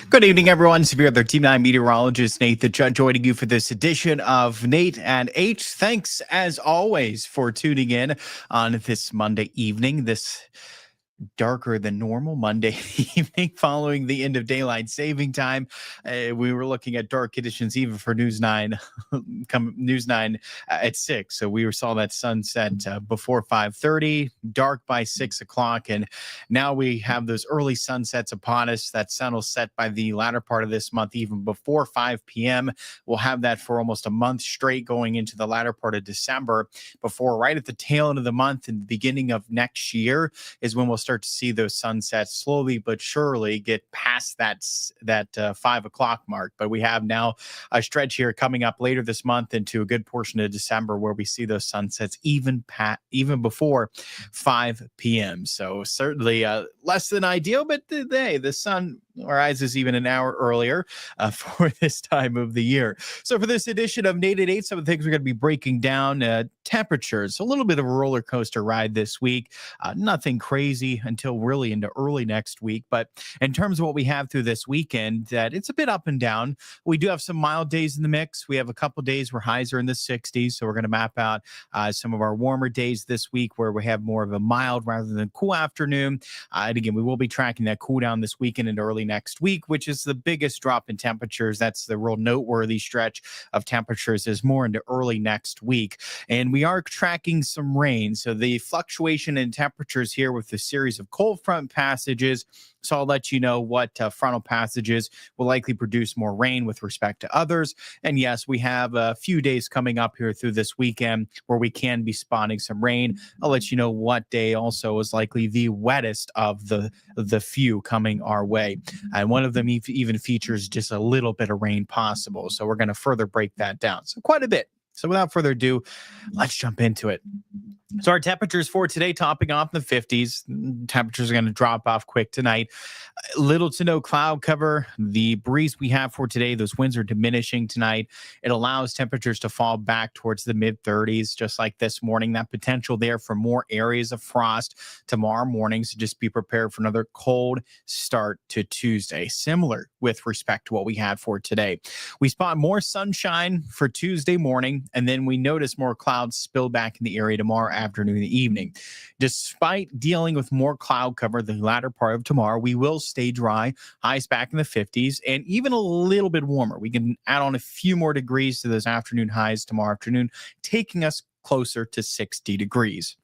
Good evening, everyone. Severe Other Team 9 meteorologist Nate the Judge joining you for this edition of Nate and H. Thanks, as always, for tuning in on this Monday evening, this darker than normal Monday evening following the end of daylight saving time. We were looking at dark conditions even for News 9, News 9 at 6. So we saw that sunset before 5:30, dark by 6 o'clock. And now we have those early sunsets upon us. That sun will set by the latter part of this month, even before 5 p.m. We'll have that for almost a month straight going into the latter part of December before right at the tail end of the month and the beginning of next year is when we'll start to see those sunsets slowly but surely get past that 5 o'clock mark. But we have now a stretch here coming up later this month into a good portion of December where we see those sunsets even before 5 p.m. So certainly less than ideal, but the sun rises even an hour earlier for this time of the year. So for this edition of Nate at 8, some of the things we're going to be breaking down. Temperatures, a little bit of a roller coaster ride this week. Nothing crazy until really into early next week. But in terms of what we have through this weekend, that it's a bit up and down. We do have some mild days in the mix. We have a couple days where highs are in the 60s. So we're going to map out some of our warmer days this week where we have more of a mild rather than cool afternoon. And again, we will be tracking that cool down this weekend and early next week, which is the biggest drop in temperatures. That's the real noteworthy stretch of temperatures is more into early next week. And we are tracking some rain. So the fluctuation in temperatures here with the series of cold front passages. So I'll let you know what frontal passages will likely produce more rain with respect to others. And yes, we have a few days coming up here through this weekend where we can be spotting some rain. I'll let you know what day also is likely the wettest of the few coming our way. And one of them even features just a little bit of rain possible. So we're going to further break that down. So quite a bit. So without further ado, let's jump into it. So our temperatures for today topping off in the 50s. Temperatures are going to drop off quick tonight. Little to no cloud cover. The breeze we have for today, those winds are diminishing tonight. It allows temperatures to fall back towards the mid 30s, just like this morning. That potential there for more areas of frost tomorrow morning. So just be prepared for another cold start to Tuesday, similar with respect to what we had for today. We spot more sunshine for Tuesday morning, and then we notice more clouds spill back in the area tomorrow afternoon and evening. Despite dealing with more cloud cover the latter part of tomorrow, we will stay dry, highs back in the 50s, and even a little bit warmer. We can add on a few more degrees to those afternoon highs tomorrow afternoon, taking us closer to 60 degrees.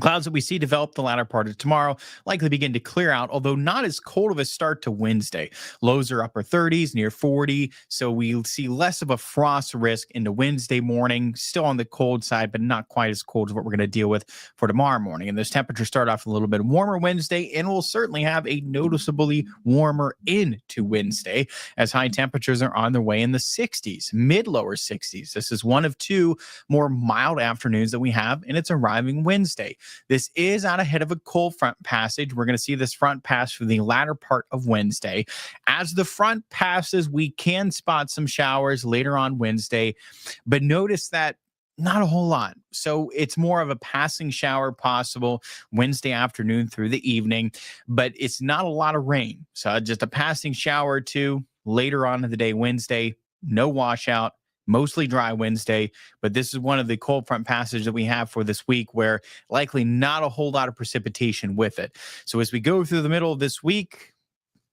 Clouds that we see develop the latter part of tomorrow likely begin to clear out, although not as cold of a start to Wednesday. Lows are upper 30s, near 40, so we see less of a frost risk into Wednesday morning. Still on the cold side, but not quite as cold as what we're going to deal with for tomorrow morning. And those temperatures start off a little bit warmer Wednesday, and we'll certainly have a noticeably warmer into Wednesday as high temperatures are on their way in the 60s, mid-lower 60s. This is one of two more mild afternoons that we have, and it's arriving Wednesday. This is out ahead of a cold front passage. We're going to see this front pass for the latter part of Wednesday. As the front passes, we can spot some showers later on Wednesday, but notice that not a whole lot. So it's more of a passing shower possible Wednesday afternoon through the evening, but it's not a lot of rain. So just a passing shower or two later on in the day Wednesday, no washout. Mostly dry Wednesday, but this is one of the cold front passages that we have for this week where likely not a whole lot of precipitation with it. So as we go through the middle of this week,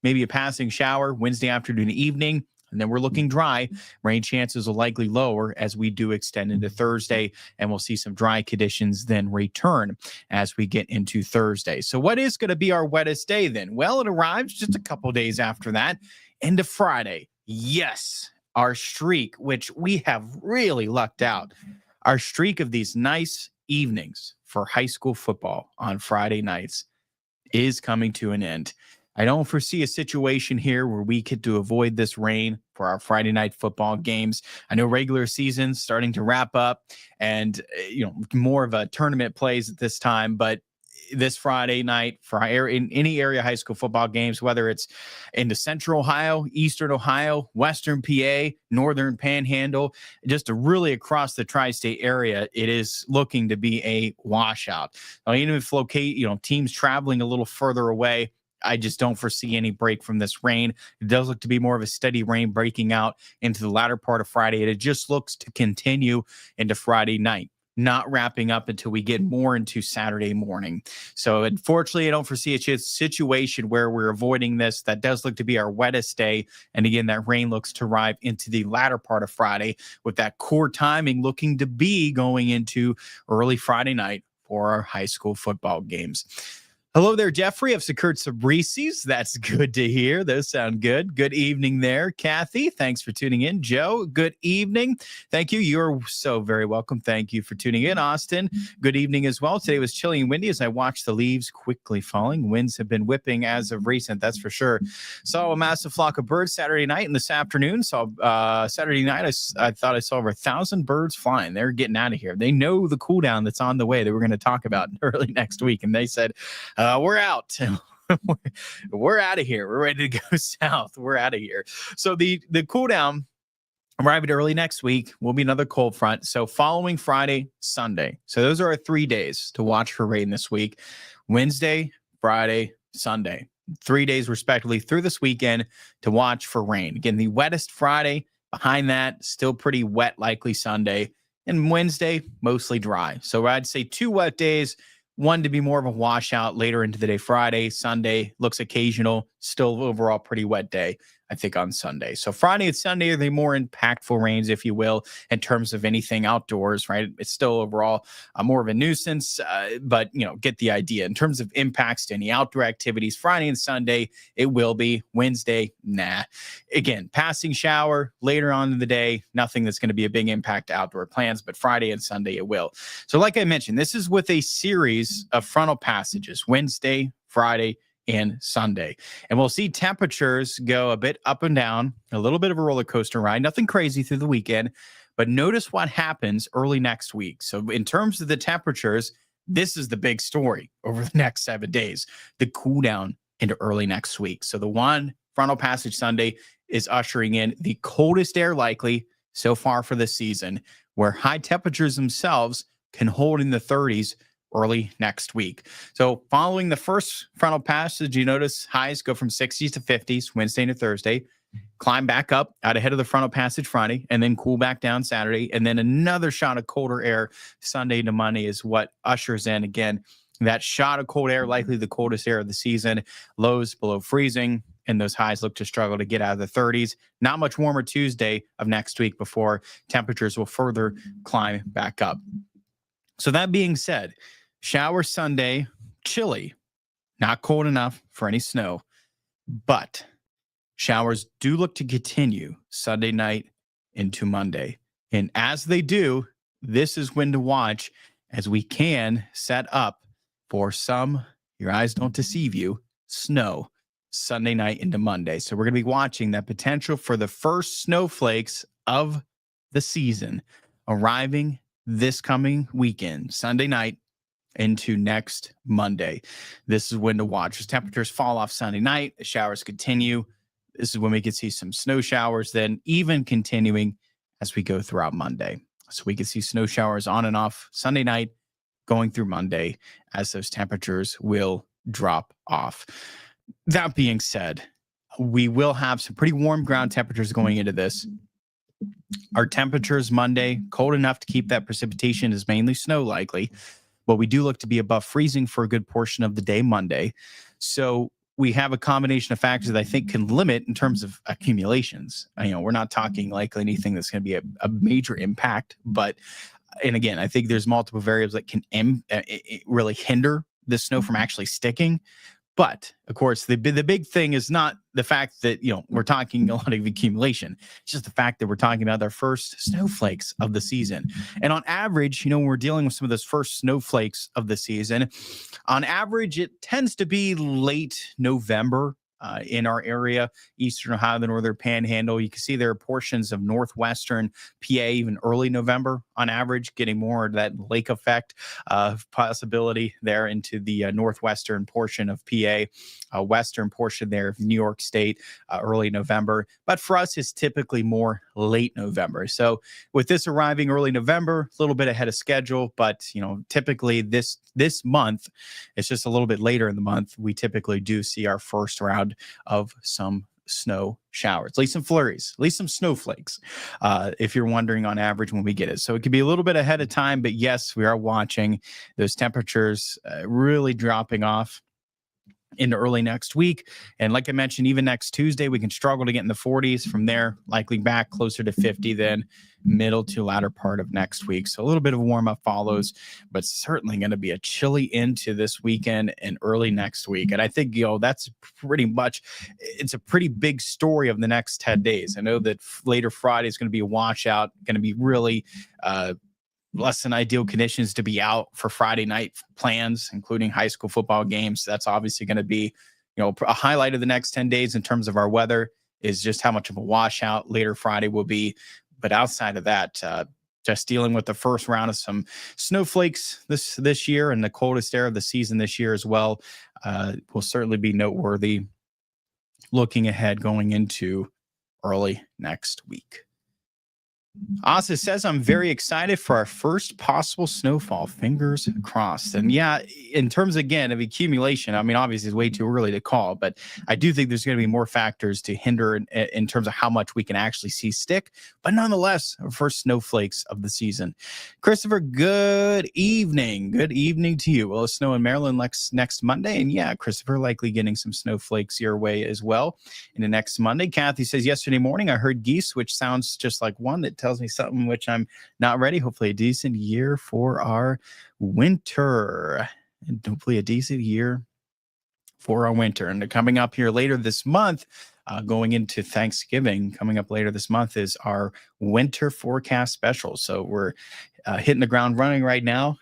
maybe a passing shower Wednesday afternoon, evening, and then we're looking dry. Rain chances will likely lower as we do extend into Thursday, and we'll see some dry conditions then return as we get into Thursday. So what is going to be our wettest day then? Well, it arrives just a couple days after that, into Friday. Yes, our streak, which we have really lucked out, our streak of these nice evenings for high school football on Friday nights is coming to an end. I don't foresee a situation here where we get to avoid this rain for our Friday night football games. I know regular season's starting to wrap up and, more of a tournament plays at this time, but this Friday night for in any area high school football games, whether it's into Central Ohio, Eastern Ohio, Western PA, Northern Panhandle, just really across the tri-state area, it is looking to be a washout. Now, even if teams traveling a little further away, I just don't foresee any break from this rain. It does look to be more of a steady rain breaking out into the latter part of Friday. And it just looks to continue into Friday night, not wrapping up until we get more into Saturday morning. So unfortunately, I don't foresee a situation where we're avoiding this. That does look to be our wettest day. And again, that rain looks to arrive into the latter part of Friday, with that core timing looking to be going into early Friday night for our high school football games. Hello there, Jeffrey. I've secured some Reese's. That's good to hear. Those sound good. Good evening there, Kathy. Thanks for tuning in. Joe, good evening. Thank you. You're so very welcome. Thank you for tuning in. Austin, good evening as well. Today was chilly and windy as I watched the leaves quickly falling. Winds have been whipping as of recent, that's for sure. Saw a massive flock of birds Saturday night and this afternoon. Saturday night, I thought I saw over 1,000 birds flying. They're getting out of here. They know the cool down that's on the way that we're going to talk about early next week. And they said, we're out. We're out of here. We're ready to go south. We're out of here. So the cool down arriving early next week will be another cold front. So following Friday, Sunday. So those are our 3 days to watch for rain this week. Wednesday, Friday, Sunday. 3 days respectively through this weekend to watch for rain. Again, the wettest Friday. Behind that, still pretty wet, likely Sunday. And Wednesday, mostly dry. So I'd say 2 wet days. One to be more of a washout later into the day. Friday, Sunday looks occasional, still overall pretty wet day, I think, on Sunday. So Friday and Sunday are the more impactful rains, if you will, in terms of anything outdoors, right? It's still overall more of a nuisance, but, get the idea. In terms of impacts to any outdoor activities, Friday and Sunday, it will be. Wednesday, nah. Again, passing shower later on in the day, nothing that's going to be a big impact to outdoor plans, but Friday and Sunday it will. So like I mentioned, this is with a series of frontal passages, Wednesday, Friday, and Sunday. And we'll see temperatures go a bit up and down, a little bit of a roller coaster ride, nothing crazy through the weekend, but notice what happens early next week. So in terms of the temperatures, this is the big story over the next 7 days, the cool down into early next week. So the one frontal passage Sunday is ushering in the coldest air likely so far for the season, where high temperatures themselves can hold in the 30s early next week. So following the first frontal passage, you notice highs go from 60s to 50s Wednesday to Thursday, climb back up out ahead of the frontal passage Friday, and then cool back down Saturday. And then another shot of colder air Sunday to Monday is what ushers in, again, that shot of cold air, likely the coldest air of the season, lows below freezing, and those highs look to struggle to get out of the 30s. Not much warmer Tuesday of next week before temperatures will further climb back up. So that being said, shower Sunday, chilly, not cold enough for any snow, but showers do look to continue Sunday night into Monday. And as they do, this is when to watch, as we can set up for some, your eyes don't deceive you, snow Sunday night into Monday. So we're going to be watching that potential for the first snowflakes of the season arriving this coming weekend, Sunday night into next Monday. This is when to watch. As temperatures fall off Sunday night, the showers continue. This is when we could see some snow showers, then even continuing as we go throughout Monday. So we could see snow showers on and off Sunday night, going through Monday, as those temperatures will drop off. That being said, we will have some pretty warm ground temperatures going into this. Our temperatures Monday, cold enough to keep that precipitation is mainly snow likely, but we do look to be above freezing for a good portion of the day Monday. So we have a combination of factors that I think can limit in terms of accumulations. We're not talking likely anything that's going to be a major impact, but, and again, I think there's multiple variables that can really hinder the snow from actually sticking. But of course, the big thing is not the fact that, we're talking a lot of accumulation. It's just the fact that we're talking about our first snowflakes of the season. And on average, when we're dealing with some of those first snowflakes of the season, on average, it tends to be late November. In our area, Eastern Ohio, the Northern Panhandle. You can see there are portions of Northwestern PA, even early November on average, getting more of that lake effect possibility there into the Northwestern portion of PA, Western portion there of New York State, early November. But for us, it's typically more late November. So with this arriving early November, a little bit ahead of schedule, but typically this month, it's just a little bit later in the month. We typically do see our first round of some snow showers, at least some flurries, at least some snowflakes, if you're wondering on average when we get it. So it could be a little bit ahead of time, but yes, we are watching those temperatures really dropping off into early next week. And like I mentioned, even next Tuesday, we can struggle to get in the 40s. From there, likely back closer to 50 then middle to latter part of next week. So a little bit of warm up follows, but certainly going to be a chilly into this weekend and early next week. And I think, that's pretty much, it's a pretty big story of the next 10 days. I know that later Friday is going to be a washout, going to be really, less than ideal conditions to be out for Friday night plans, including high school football games. That's obviously going to be, a highlight of the next 10 days in terms of our weather is just how much of a washout later Friday will be. But outside of that, just dealing with the first round of some snowflakes this year and the coldest air of the season this year as well, will certainly be noteworthy looking ahead going into early next week. Asa says, I'm very excited for our first possible snowfall. Fingers crossed. And yeah, in terms, again, of accumulation, I mean, obviously it's way too early to call, but I do think there's going to be more factors to hinder in terms of how much we can actually see stick. But nonetheless, our first snowflakes of the season. Christopher, good evening. Good evening to you. Will it snow in Maryland next Monday? And yeah, Christopher, likely getting some snowflakes your way as well in the next Monday. Kathy says, yesterday morning I heard geese, which sounds just like one that tells me something which I'm not ready. Hopefully a decent year for our winter, and hopefully a decent year for our winter. And coming up here later this month, going into Thanksgiving, coming up later this month is our winter forecast special. So we're hitting the ground running right now,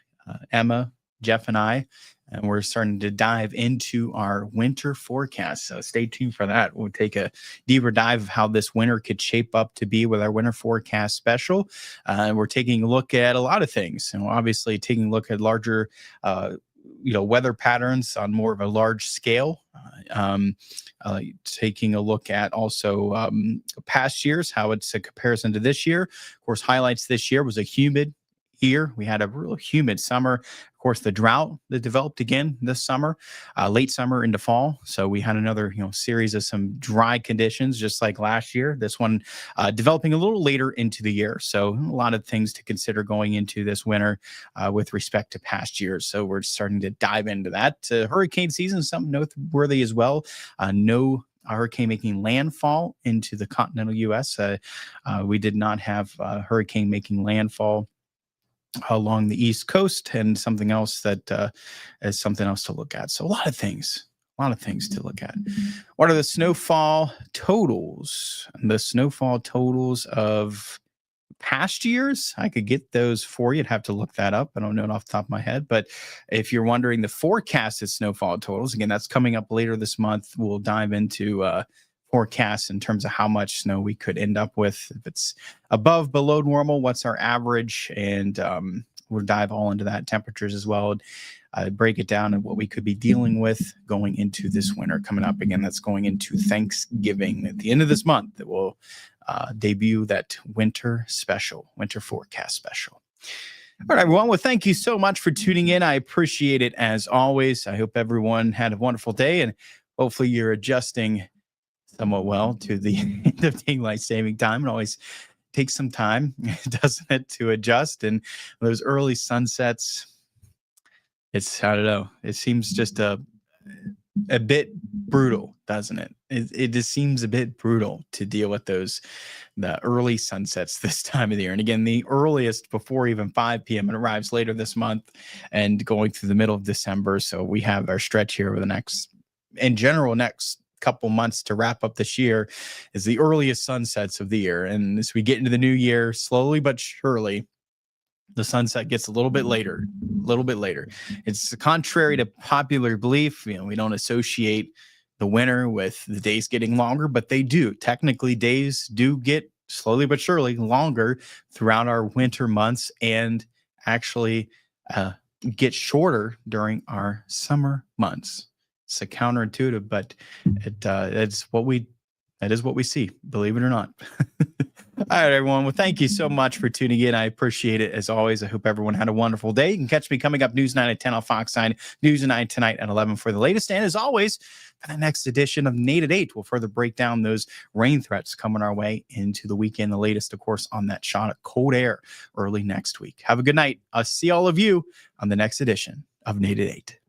Emma, Jeff, and I. And we're starting to dive into our winter forecast. So stay tuned for that. We'll take a deeper dive of how this winter could shape up to be with our winter forecast special. We're taking a look at a lot of things. And obviously taking a look at larger, weather patterns on more of a large scale. Taking a look at also past years, how it's a comparison to this year. Of course, highlights this year was a humid year. We had a real humid summer. Of course, the drought that developed again this summer, late summer into fall. So we had another series of some dry conditions, just like last year. This one developing a little later into the year. So a lot of things to consider going into this winter with respect to past years. So we're starting to dive into that. Hurricane season is something noteworthy as well. No hurricane making landfall into the continental U.S. We did not have hurricane making landfall along the East Coast, and something else that is something else to look at. So a lot of things to look at. What are the snowfall totals? The snowfall totals of past years, I could get those for you. I'd have to look that up. I don't know it off the top of my head. But if you're wondering the forecasted snowfall totals, again, that's coming up later this month. We'll dive into forecasts in terms of how much snow we could end up with. If it's above, below normal, what's our average? And we'll dive all into that, temperatures as well. Break it down and what we could be dealing with going into this winter coming up. Again, that's going into Thanksgiving at the end of this month. That will debut that winter forecast special. All right, everyone. Well, thank you so much for tuning in. I appreciate it as always. I hope everyone had a wonderful day, and hopefully you're adjusting somewhat well to the end of daylight saving time. It always takes some time, doesn't it, to adjust. And those early sunsets, I don't know, it seems just a bit brutal, doesn't it? It just seems a bit brutal to deal with the early sunsets this time of the year. And again, the earliest before even 5 p.m. It arrives later this month and going through the middle of December. So we have our stretch here over the next couple months to wrap up this year is the earliest sunsets of the year. And as we get into the new year, slowly but surely, the sunset gets a little bit later. It's contrary to popular belief. We don't associate the winter with the days getting longer, but they do. Technically, days do get slowly but surely longer throughout our winter months, and actually get shorter during our summer months. It's counterintuitive, but that is what we see, believe it or not. All right, everyone. Well, thank you so much for tuning in. I appreciate it as always. I hope everyone had a wonderful day. You can catch me coming up News 9 at 10 on Fox 9, News 9 tonight at 11 for the latest. And as always, for the next edition of Nate at 8, we'll further break down those rain threats coming our way into the weekend. The latest, of course, on that shot of cold air early next week. Have a good night. I'll see all of you on the next edition of Nate at 8.